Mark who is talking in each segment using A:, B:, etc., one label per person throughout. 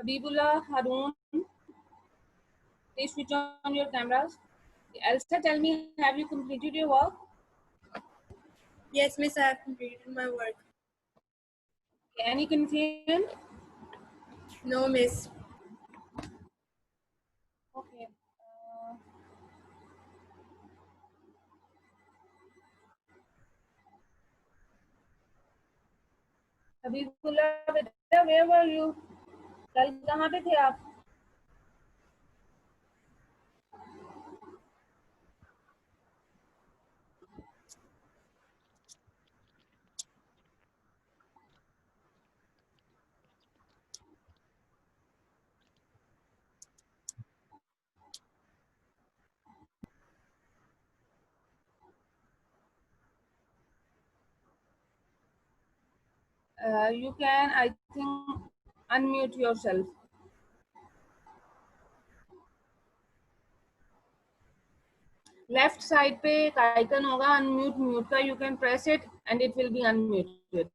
A: Habibullah, Harun, please switch on your cameras. Elsa, tell me, have you completed your work?
B: Yes, miss, I have completed my work.
A: Any confusion?
B: No, miss.
A: Okay. Habibullah बेटा, where were you? कल कहाँ पे थे आप? You can, I think, unmute yourself. Left side पे एक icon होगा unmute mute का, you can press it and it will be unmuted.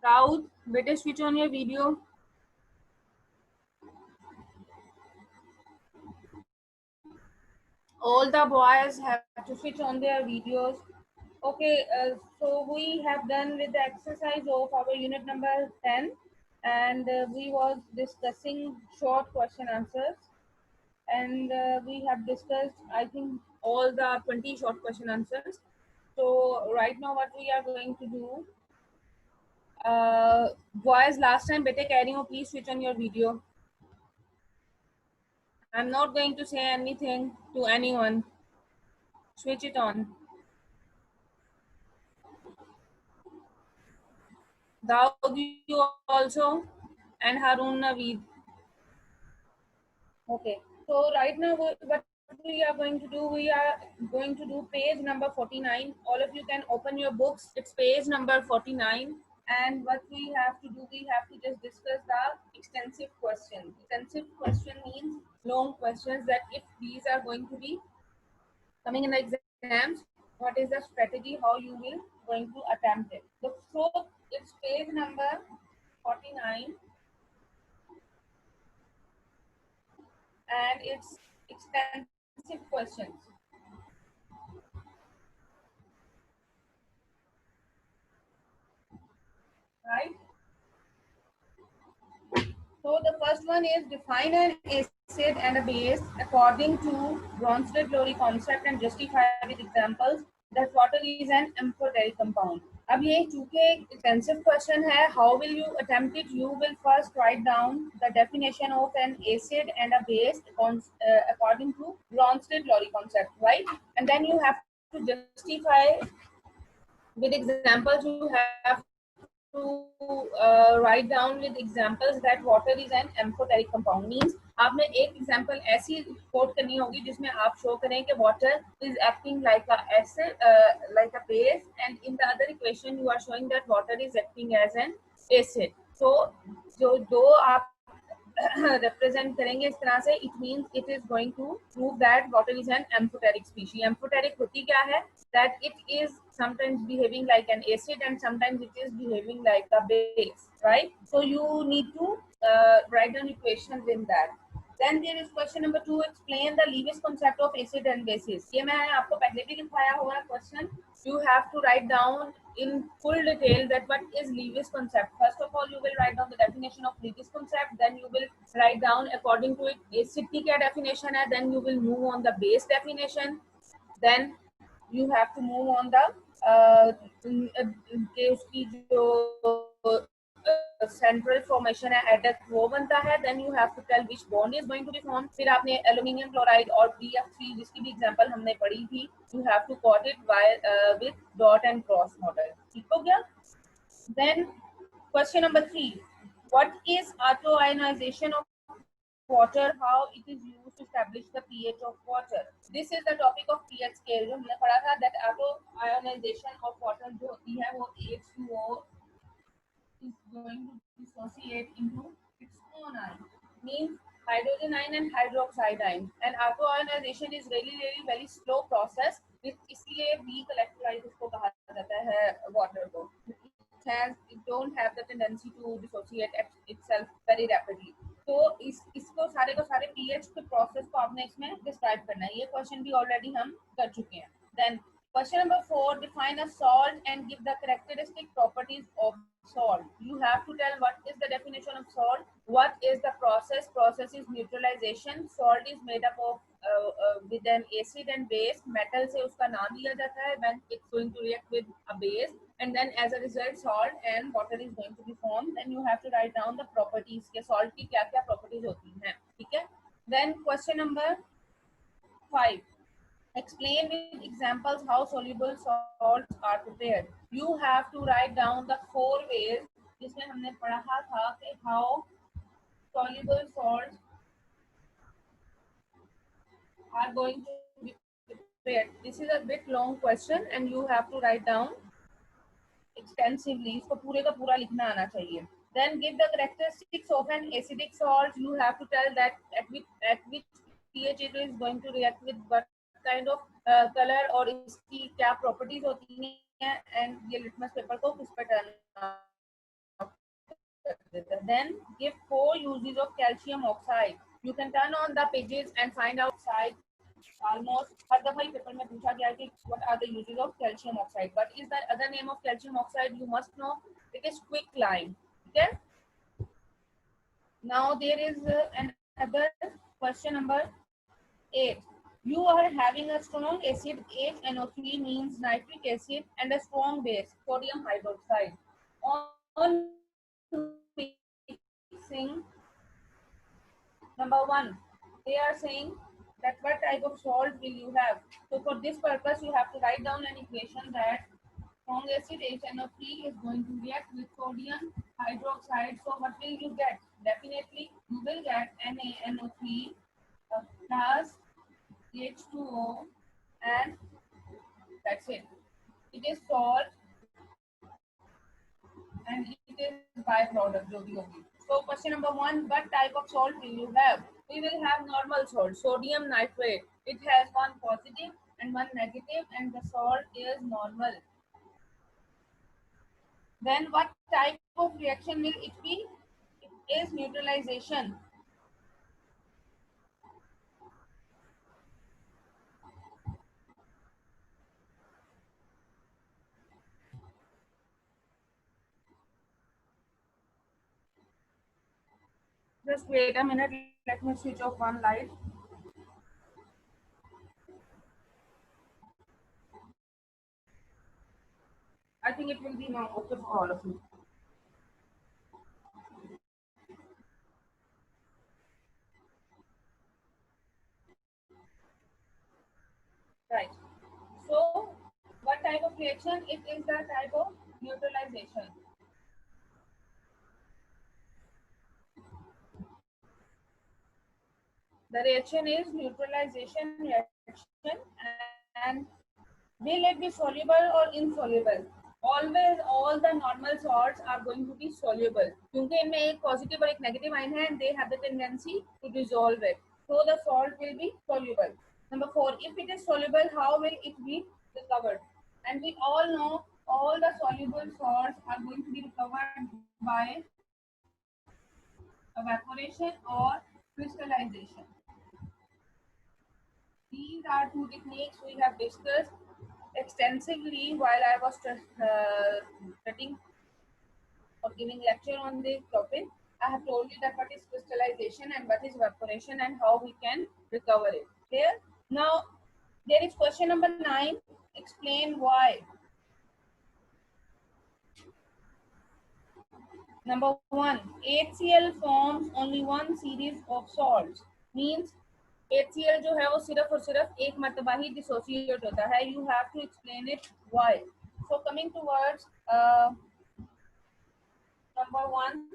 A: Daud, better switch on your video. All the boys have to switch on their videos. Okay, so we have done with the exercise of our unit number 10, and we was discussing short question answers, and we have discussed, I think, all the 20 short question answers. So right now what we are going to do, boys, last time bete keh rahi hu, please switch on your video. I'm not going to say anything to anyone. Switch it on. Daud, you also, and Harun Naveed. Okay, so right now what we are going to do, we are going to do page number 49. All of you can open your books. It's page number 49. And what we have to do, we have to just discuss the extensive question. Extensive question means long questions that if these are going to be coming in the exams, what is the strategy, how you will going to attempt it. So it's page number 49 and it's extensive questions. Right? So the first one is define an acid and a base according to Bronsted-Lowry concept and justify with examples that water is an amphoteric compound. अब ये चूंकि extensive question है, how will you attempt it? You will first write down the definition of an acid and a base according to Bronsted-Lowry concept, right? And then you have to justify with examples. You have to write down with examples that water is an amphoteric compound. Means आपने एक example ऐसी quote करनी होगी जिसमें आप show करें कि water is acting like a acid, like a base, and in the other equation you are showing that water is acting as an acid. So जो दो आप represent करेंगे इस तरह से, it means it is going to prove that water is an amphoteric species. Amphoteric होती क्या है? That it is sometimes behaving like an acid and sometimes it is behaving like a base, right? So you need to write down equations in that. Then there is question number 2, explain the Lewis concept of acid and bases. ये मैं आपको पहले भी लिखवाया हुआ है question. You have to write down in full detail that what is Lewis concept. First of all, you will write down the definition of Lewis concept. Then you will write down according to it acid की क्या definition है. Then you will move on the base definition. Then you have to move on the कि उसकी जो central formation है adduct वो बनता है. Then you have to tell which bond is going to be formed. फिर आपने aluminium chloride और BF3 जिसकी भी example हमने पढ़ी थी, you have to quote it with dot and cross model. ठीक हो गया? Then question number 3, what is autoionization of water, how it is used to establish the pH of water. This is the topic of pH scale जो हमने पढ़ा था, that autoionization of water जो होती है वो H2O is going to dissociate into its own ion, means hydrogen ion and hydroxide ion. And autoionization is really very slow process. इसलिए weak electrolyte उसको कहा जाता है वाटर को. It don't have the tendency to dissociate itself very rapidly. तो इसको सारे को सारे pH के प्रोसेस को आपने इसमें डिस्क्राइब करना है. ये क्वेश्चन भी ऑलरेडी हम कर चुके हैं. Then question number 4, define a salt and give the characteristic properties of salt. You have to tell what is the definition of salt, what is the process. Process is neutralization. Salt is made up of with an acid and base. Metal से उसका नाम लिया जाता है when it's going to react with a base, and then as a result salt and water is going to be formed. Then you have to write down the properties के salt की क्या क्या properties होती हैं. ठीक है. Then question number 5, explain with examples how soluble salts are prepared. You have to write down the 4 ways जिसमें हमने पढ़ा था कि how soluble salts are going to be prepared. This is a bit long question and you have to write down extensively. इसको पूरे का पूरा लिखना आना चाहिए. Then give the characteristics of an acidic salt. You have to tell that at which pH it is going to react with what kind of color और इसकी क्या properties होती हैं, and ये litmus paper को किस पे turn देता है. Then give 4 uses of calcium oxide. You can turn on the pages and find out oxide. Almost हर दफा ही पेपर में पूछा गया है कि what are the uses of calcium oxide. What is the other name of calcium oxide? You must know. It is quicklime. Okay. Now there is another question number 8. You are having a strong acid. HNO3 means nitric acid, and a strong base, sodium hydroxide. On mixing, number 1, they are saying that what type of salt will you have. So for this purpose, you have to write down an equation that strong acid HNO3 is going to react with sodium hydroxide. So what will you get? Definitely, you will get NaNO3 plus H2O, and that's it. It is salt and it is byproduct जो भी होगी. So question number 1, what type of salt will you have? We will have normal salt, sodium nitrate. It has one positive and one negative, and the salt is normal. Then what type of reaction will it be? It is neutralization. Just wait a minute, let me switch off one light. I think it will be now okay for all of you. Right. So, what type of reaction? It is the type of neutralization. The reaction is neutralization reaction, and will it be soluble or insoluble? Always all the normal salts are going to be soluble क्योंकि इनमें एक positive और एक negative ion है, and they have the tendency to dissolve it. So the salt will be soluble. Number 4, if it is soluble, how will it be recovered? And we all know all the soluble salts are going to be recovered by evaporation or crystallization. These are 2 techniques we have discussed extensively while I was studying or giving lecture on this topic. I have told you that what is crystallization and what is evaporation and how we can recover it. Clear? Now, there is question number 9. Explain why. Number 1, HCl forms only one series of salts. Means HCl जो है वो सिर्फ और सिर्फ एक मरतबा ही dissociate होता है. You have to explain it why. So coming towards number 1,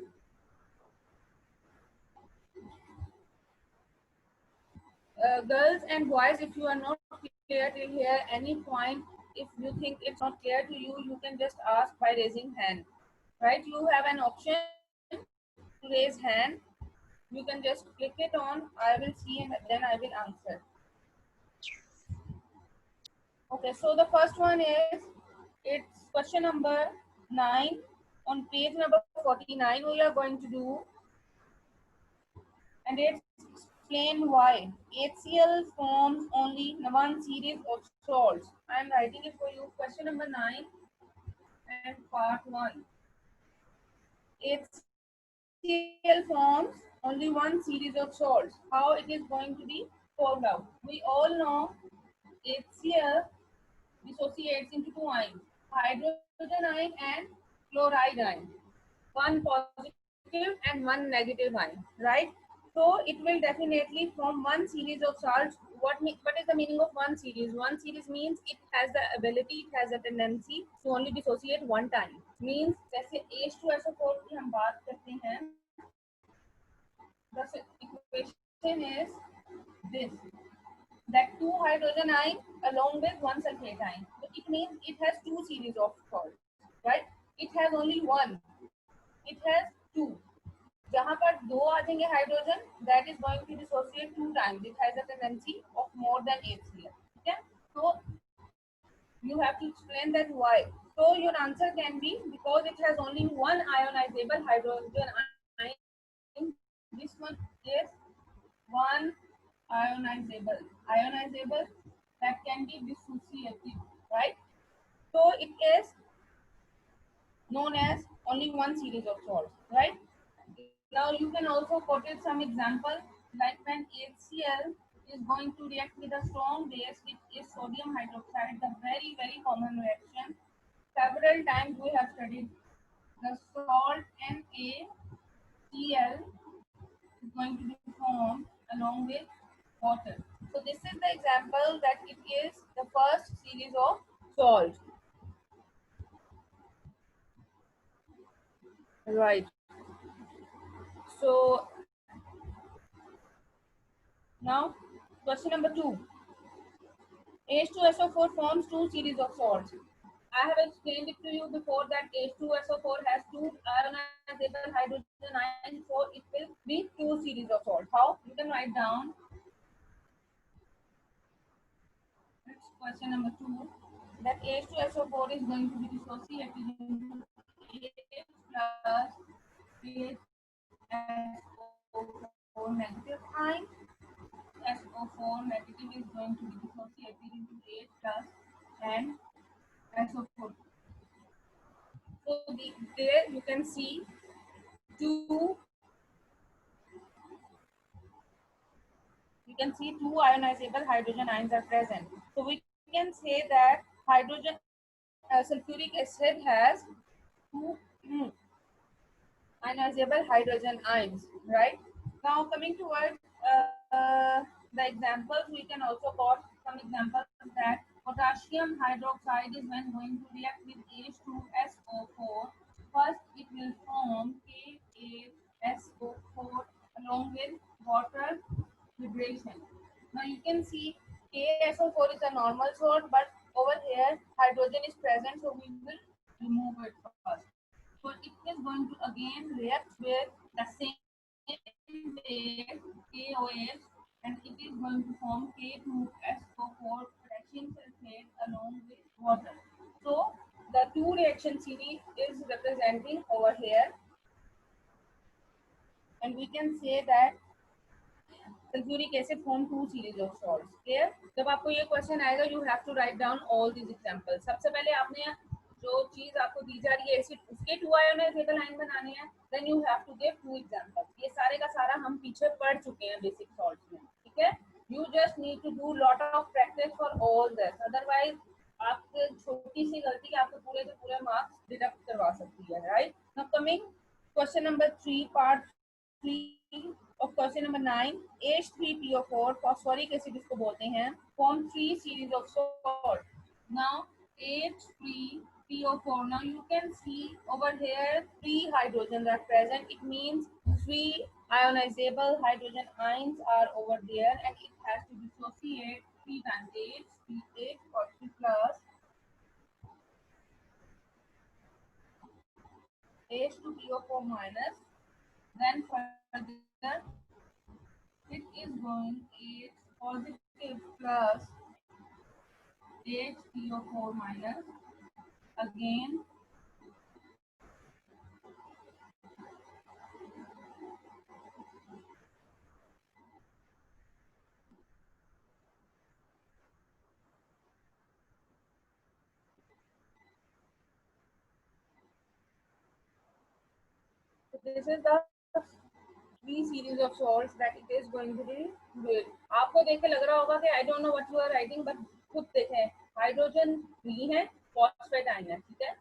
A: girls and boys, if you are not clear till here, any point, if you think it's not clear to you, you can just ask by raising hand. Right? You have an option to raise hand. You can just click it on. I will see and then I will answer. Okay, so the first one is, it's question number 9 on page number 49. We are going to do, and it's explain why HCl forms only one series of salts. I am writing it for you. Question number 9 and part 1. HCl forms only one series of salts. How it is going to be formed out? We all know HCl dissociates into two ions, hydrogen ion and chloride ion. One positive and one negative ion, right? So it will definitely form one series of salts. What is the meaning of one series? One series means it has the ability, it has a tendency to only dissociate one time. Means जैसे H2SO4 की हम बात करते हैं, the equation is this, that two hydrogen ion along with one sulfate ion. So it means it has two series of salts, right? It has only one. It has two. जहाँ पर दो आ जाएंगे hydrogen, that is going to dissociate two times. It has a tendency of more than HCl. Okay, so you have to explain that why. So your answer can be because it has only one ionizable hydrogen ion. This one is one ionizable that can be dissociative, right? So it is known as only one series of salts, right? Now you can also quote some example, like when HCl is going to react with a strong base, which is sodium hydroxide, the very common reaction. Several times we have studied the salt NaCl is going to be formed along with water. So this is the example that it is the first series of salt. Right. So now question number 2. H2SO4 forms two series of salts. I have explained it to you before that H2SO4 has two ionizable hydrogen ions, so it will be two series of salts. How? You can write down. It's question number 2. That H2SO4 is going to be dissociated into H plus HSO4 negative ion. SO4 negative is going to be dissociated into H plus and SO4. So there you can see two ionizable hydrogen ions are present. So we can say that hydrogen sulfuric acid has two ionizable hydrogen ions, right? Now coming towards the examples, we can also quote some examples that potassium hydroxide is when going to react with H2SO4. First, it will form KaSO4 along with water vibration. Now you can see KSO4 is a normal salt, but over here hydrogen is present, so we will remove it first. So it is going to again react with the same base KOH, and it is going to form K2SO4 potassium sulfate along with water. So the two reaction series is representing over here, and we can say that sulfuric acid form two series of salts. Clear? जब आपको ये question आएगा, you have to write down all these examples. सबसे पहले आपने जो चीज आपको दी जा रही है एसिड, उसके टू आयोनाइजेबल आयन बनाने हैं, then you have to give two examples. ये सारे का सारा हम पीछे पढ़ चुके हैं बेसिक सॉल्ट्स में, ठीक है? You just need to do lot of practice for all this. Otherwise आपके छोटी सी गलती आपको पूरे के पूरे मार्क्स डिडक्ट करवा सकती है, right? Now coming question number 3, part 3 of question number 9. H3PO4 phosphoric acid इसको बोलते हैं, form three series of salt. Now H3PO4, now you can see over here three hydrogens are present. It means three ionizable hydrogen ions are over there, and it has to dissociate three times. H3H40 plus H2PO4 minus, then further it is going H positive plus HPO4 minus. Again, so this is the three series of salts that it is going to be doing. आपको देख के लग रहा होगा कि I don't know what you are writing, but खुद देखें, hydrogen 3 है, फॉस्फेट आयन है, ठीक है।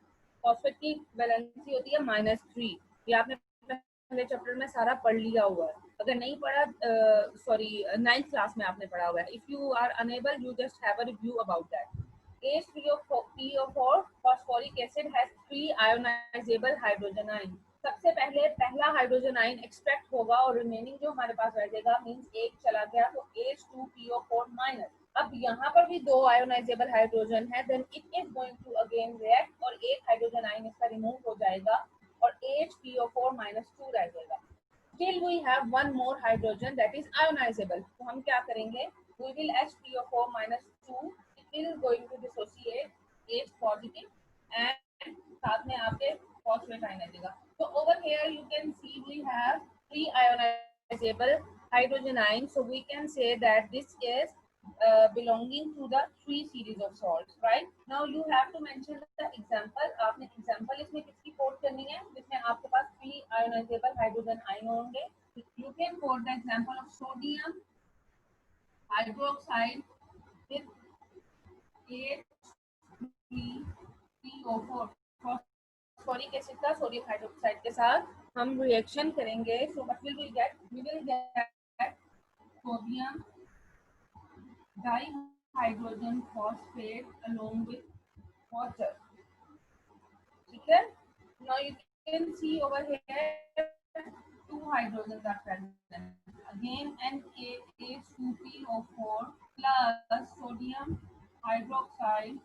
A: फॉस्फेट की वैलेंसी होती है -3। ये आपने पहले चैप्टर में सारा पढ़ लिया हुआ है। अगर नहीं पढ़ा, सॉरी 9th क्लास में आपने पढ़ा हुआ है। If you are unable, you just have a review about that. H3PO4 phosphoric acid has 3 ionizable hydrogen ions. सबसे पहले पहला हाइड्रोजन आयन एक्सट्रैक्ट होगा और रिमेनिंग जो हमारे पास रहेगा, मींस एक चला गया, तो H2PO4 माइनस। अब यहाँ पर भी 2 आयोनाइजेबल हाइड्रोजन है, then it is going to again react और एक हाइड्रोजन आयन इसका रिमूव हो जाएगा और HPO4 minus 2 रह जाएगा। Still we have one more hydrogen that is ionizable. तो हम क्या करेंगे? We will HPO4 minus 2. It is going to dissociate H positive and साथ में आपके phosphate ion आ जाएगा। So over here you can see we have 3 ionizable hydrogen ions. So we can say that this is belonging to the 3 series of salts, right? Now you have to mention the example. आपने example इसमें किसकी quote करनी है जिसमें आपके पास 3 ionizable hydrogen ion होंगे? You can quote the example of sodium hydroxide with H3PO4 phosphoric acid का sodium hydroxide के साथ हम रिएक्शन करेंगे। So what will we get? We will get sodium dihydrogen phosphate along with water. ठीक है? Now you can see over here 2 hydrogens are present. Again NaH2PO4 plus sodium hydroxide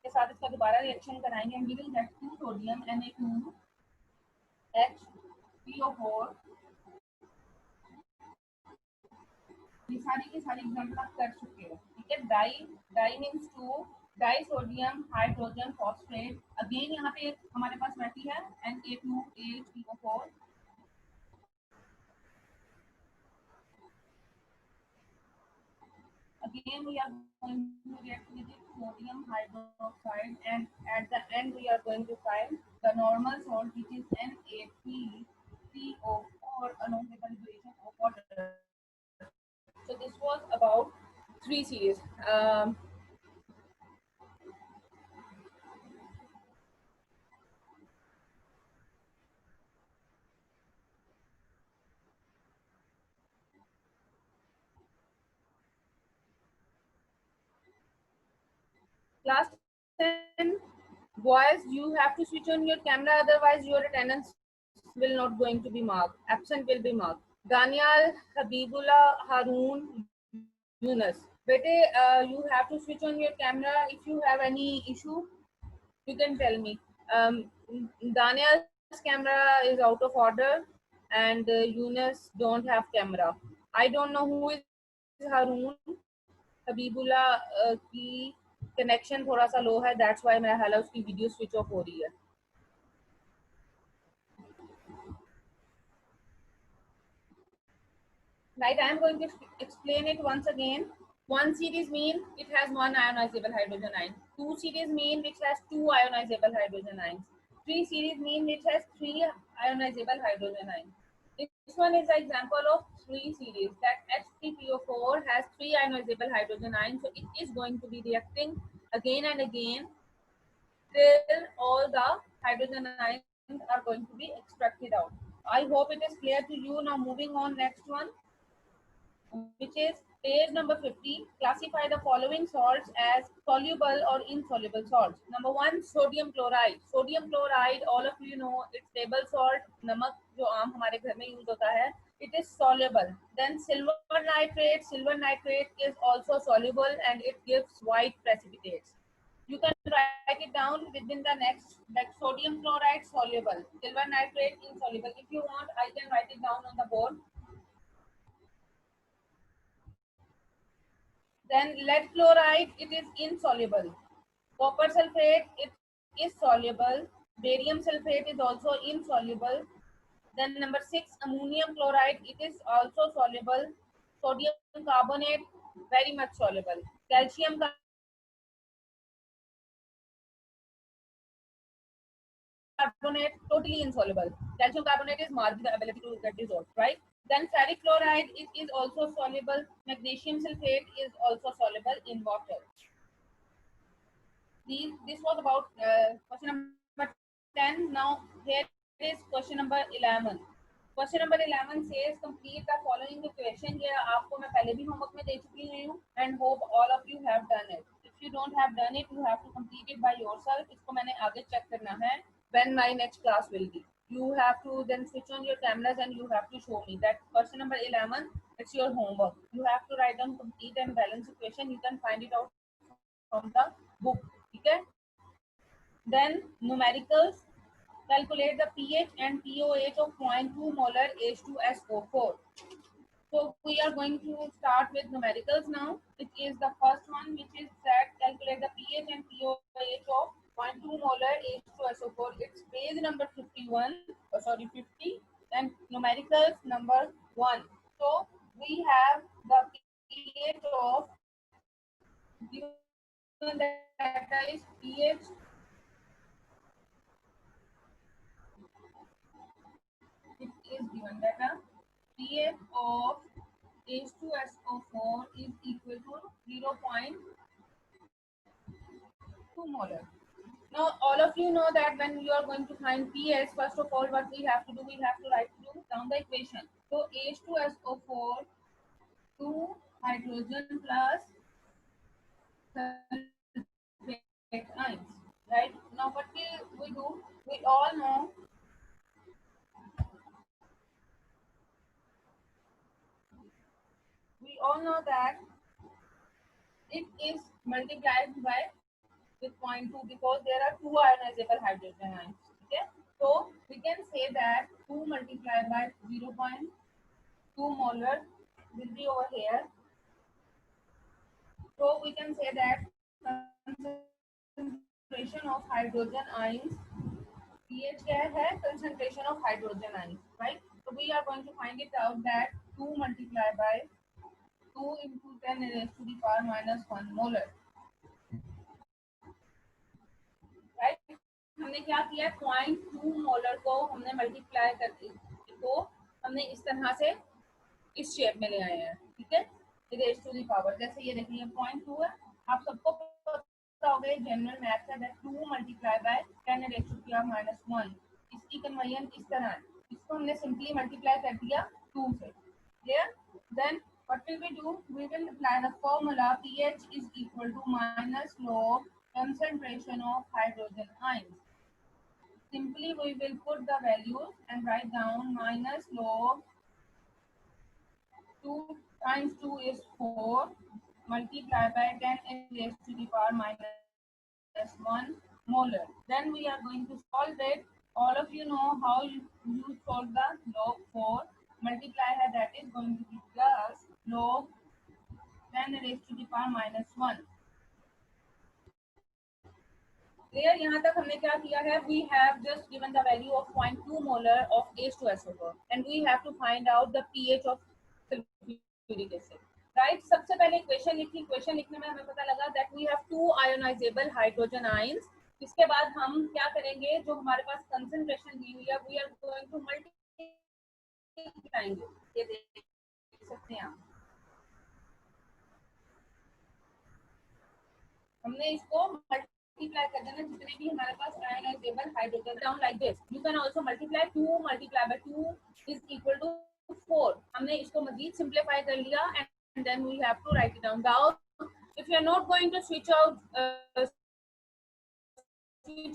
A: के साथ इसका दोबारा रिएक्शन कराएंगे and we will get 2 sodium Na2HPO4। ये सारी की सारी एग्जाम्पल आप कर चुके हो, ठीक है। Di means 2 di sodium hydrogen phosphate. Again यहाँ पे हमारे पास रहती है Na2HPO4। Again we are going to react with the sodium hydroxide and at the end we are going to find the normal salt which is Na3CO4 along with the liberation of water. So this was about 3 series. Class 10, boys, you have to switch on your camera, otherwise your attendance will not going to be marked. Absent will be marked. Daniel, Habibullah, Haroon, Yunus. Bete, you have to switch on your camera. If you have any issue, you can tell me. Daniel's camera is out of order and Yunus don't have camera. I don't know who is Haroon. Habibullah की connection थोड़ा सा लो है, that's why मेरा ख्याल है उसकी video switch off हो रही है। Right, I am going to explain it once again. One series mean it has one ionizable hydrogen ion. Two series mean which has two ionizable hydrogen ions. Three series mean which has three ionizable hydrogen ions. This one is the example of three series, that H3PO4 has three ionizable hydrogen ions, so it is going to be reacting again and again till all the hydrogen ions are going to be extracted out. I hope it is clear to you. Now moving on, next one, which is page number 50. Classify the following salts as soluble or insoluble salts. Number 1, sodium chloride. Sodium chloride, all of you know, it's table salt, नमक जो आम हमारे घर में use होता है, it is soluble. Then silver nitrate. Silver nitrate is also soluble and it gives white precipitates. You can write it down within the next, like sodium chloride soluble, silver nitrate insoluble. If you want, I can write it down on the board. Then lead chloride, it is insoluble. Copper sulfate, it is soluble. Barium sulfate is also insoluble. Then number 6, ammonium chloride, it is also soluble. Sodium carbonate, very much soluble. Calcium carbonate, totally insoluble. Calcium carbonate is marked the ability to get dissolved, right? Then ferric chloride, it is also soluble. Magnesium sulfate is also soluble in water. This was about question number 10. Now here is question number 11. Question number 11 says complete the following equation. ये आपको मैं पहले भी homework में दे चुकी हूँ and hope all of you have done it. If you don't have done it, you have to complete it by yourself. इसको मैंने आगे check करना है when my next class will be. You have to then switch on your cameras and you have to show me that question number 11. It's your homework. You have to write down complete and balanced equation. You can find it out from the book. Okay. Then numericals. Calculate the pH and pOH of 0.2 molar H2SO4. So we are going to start with numericals now. It is the first one, which is that calculate the pH and pOH of 0.2 molar H2SO4. It's page number 51. 50. And numericals number 1. So we have the pH of, given data is pH. It is given data pH of H2SO4 is equal to 0.2 molar. Now all of you know that when you are going to find pH, first of all what we have to do, we have to write down the equation. So H2SO4, 2 hydrogen plus sulfate ions, right? Now what we do, we all know that it is multiplied by with 0.2 because there are 2 ionizable hydrogen ions. Okay, so we can say that 2 multiplied by 0.2 molar will be over here. So we can say that concentration of hydrogen ions, pH क्या है, concentration of hydrogen ions, right? So we are going to find it out that 2 multiplied by 2 into 10 raised to the power minus 1 molar. Right, हमने क्या किया, 0.2 molar को हमने multiply करके तो हमने इस तरह से इस शेप में ले आए हैं, ठीक है, रेज़ टू द पावर, जैसे ये देखिए 0.2 है, आप सबको पता होगा जनरल मैथ है that 2 multiply by 10 raise to the power minus 1, इसकी कन्वर्जन इस तरह है, इसको हमने सिंपली मल्टीप्लाई कर दिया 2 से, clear? Then what will we do? We will apply the formula pH is equal to minus log concentration of hydrogen ions. Simply we will put the values and write down minus log 2 times 2 is 4 multiplied by 10 raised to the power minus 1 molar. Then we are going to solve it. All of you know how you solve the log 4 multiply है, that is going to be plus log 10 raised to the power minus 1. Clear? यहाँ तक हमने क्या किया है, we have just given the value of 0.2 molar of H2SO4 and we have to find out the pH of sulfuric acid. Right? सबसे पहले equation लिखी, equation लिखने में हमें पता लगा that we have 2 ionizable hydrogen ions. इसके बाद हम क्या करेंगे, जो हमारे पास कंसंट्रेशन दी हुई है, we are going to multiply, ये देख सकते हैं आप, हमने इसको multiply कर देना जितने भी हमारे पास ionizable hydrogen down like this. You can also multiply 2 multiply by 2 is equal to 4. हमने इसको मजीद simplify कर लिया and then we have to write it down. Now, if you are not going to switch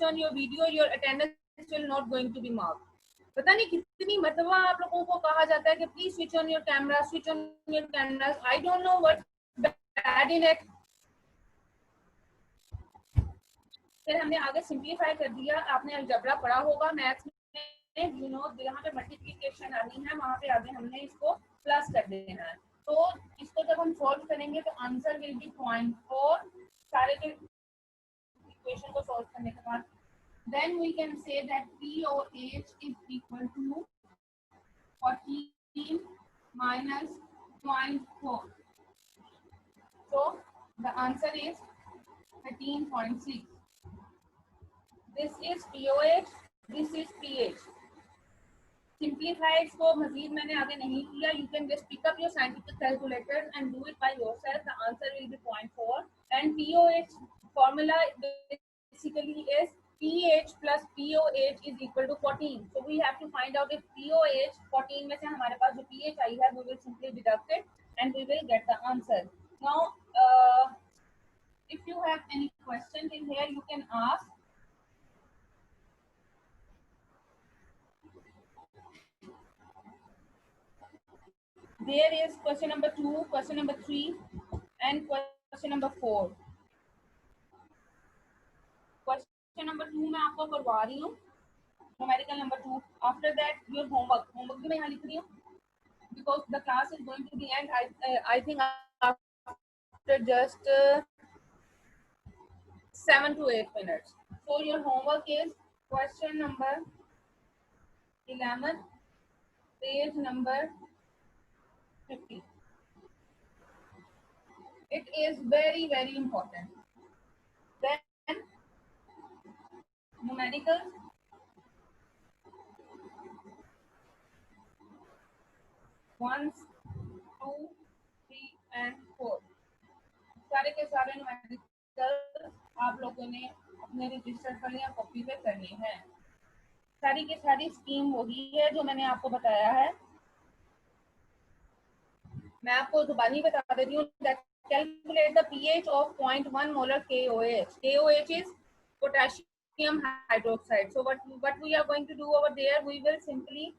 A: on your video, your attendance is still not going to be marked. पता नहीं कितनी मरतबा आप लोगों को कहा जाता है कि please switch on your camera, switch on your cameras. I don't know what bad in it. फिर हमने आगे सिंपलीफाई कर दिया. आपने अलजेब्रा पढ़ा होगा मैथ्स में, यू नो यहाँ पे मल्टीप्लिकेशन आनी है, वहाँ पे आगे हमने इसको प्लस कर देना है. तो इसको जब हम सॉल्व करेंगे तो आंसर विल बी 0.4. सारे के इक्वेशन को सॉल्व करने के बाद then we can say that POH is equal to 14 minus 0.4. So the answer is 13.6. This is POH, this is pH. Simplified को मजीद मैंने आगे नहीं किया. You can just pick up your scientific calculators and do it by yourself. The answer will be 0.4. And POH formula basically is pH plus POH is equal to 14. So we have to find out if POH 14 में से हमारे पास जो pH आई है, we will simply deduct it and we will get the answer. Now, if you have any questions in here, you can ask. There is question number 2, question number 3, and question number 4. Question number 2 मैं आपको करवा रही हूँ. Numerical number 2. After that, your homework. Homework भी मैं यहाँ लिख रही हूँ. Because the class is going to be end. I think after just 7 to 8 minutes. So your homework is question number 11, page number 50. It is very, very important. Then numericals. One, 2, 3 and 4. सारे के सारे numerical आप लोगों ने अपने register पर या copy पे करनी है. सारी की सारी स्कीम वही है जो मैंने आपको बताया है. मैं आपको जुबानी बता देती हूँ. Calculate the pH of 0.1 molar KOH. KOH is potassium hydroxide. So what we are going to do over there, we will simply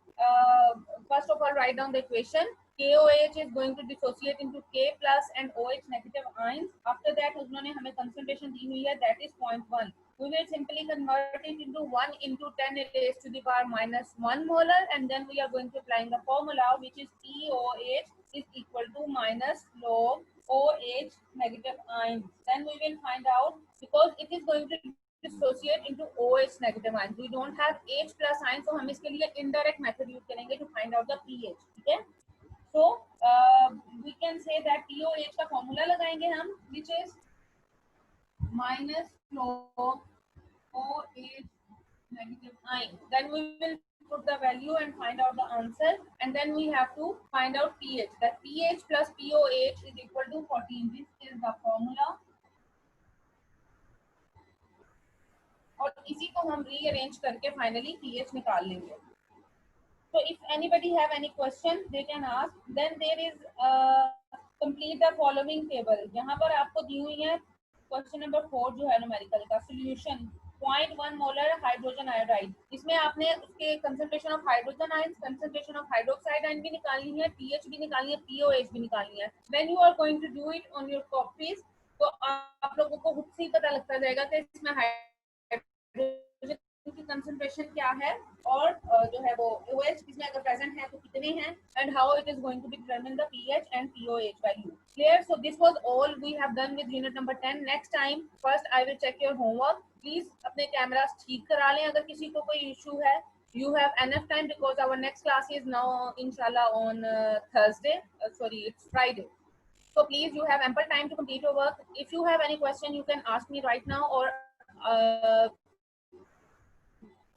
A: first of all write down the equation. KOH is going to dissociate into K plus and OH negative ions. After that, उन्होंने हमें concentration दी हुई है, that is 0.1. We will simply convert it into 1 into 10 raised to the power minus 1 molar, and then we are going to apply the formula, which is POH is equal to minus log OH negative ions. Then we will find out, because it is going to dissociate into OH negative ions. We don't have H plus ions, so हम इसके लिए indirect method use करेंगे to find out the pH. ठीक है? So we can say that POH का formula लगाएंगे हम, which is minus log OH negative ion. Then we will put the value and find out the answer, and then we have to find out pH. That pH plus POH is equal to 14. This is the formula. और इसी को हम rearrange करके finally pH निकाल लेंगे. So if anybody have any question, they can ask. Then there is complete the following table. यहाँ पर आपको दी हुई है question number 4 जो है numerical का solution. 0.1 molar hydrogen iodide. इसमें आपने उसके concentration of hydrogen ions, concentration of hydroxide ion भी निकालनी है, pH भी निकालनी है, POH भी निकालनी है. When you are going to do it on your copies, तो आप लोगों को खुद से ही पता लगता जाएगा कि इसमें हाइड्रोजन की कंसंट्रेशन क्या है और जो है वो OH इसमें अगर प्रेजेंट है तो कितने हैं, and how it is going to be determine the pH and POH value. Clear? So this was all we have done with unit number 10. Next time, first I will check your homework. Please अपने cameras ठीक करा लें अगर किसी को कोई issue है. You have enough time because our next class is now inshallah on Thursday. It's Friday. So please, you have ample time to complete your work. If you have any question, you can ask me right now or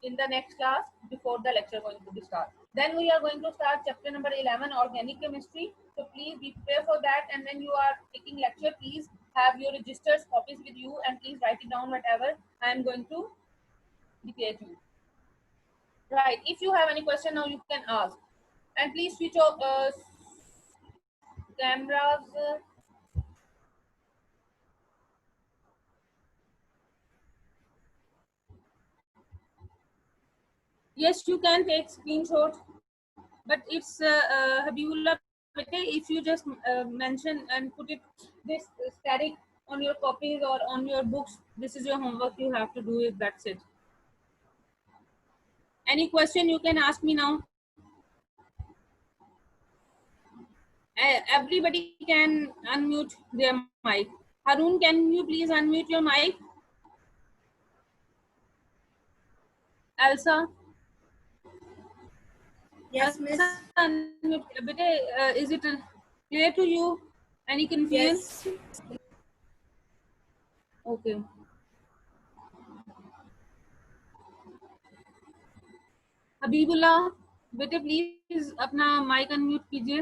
A: in the next class before the lecture going to be start. Then we are going to start chapter number 11, organic chemistry. So please be prepared for that, and when you are taking lecture, please have your registers copies with you and please write it down whatever I am going to declare to you. Right, if you have any question now you can ask, and please switch off cameras. Yes, you can take screenshot, but it's Habibullah, if you just mention and put it this static on your copies or on your books, this is your homework, you have to do it, that's it. Any question you can ask me now. Everybody can unmute their mic. Harun, can you please unmute your mic? Elsa?
B: Yes, miss.
A: Elsa, bete, is it clear to you? Any confusion?
B: Yes.
A: Okay. Habibullah, बेटे please अपना mic unmute कीजिए.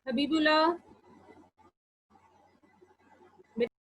A: हबीबुल्लाह,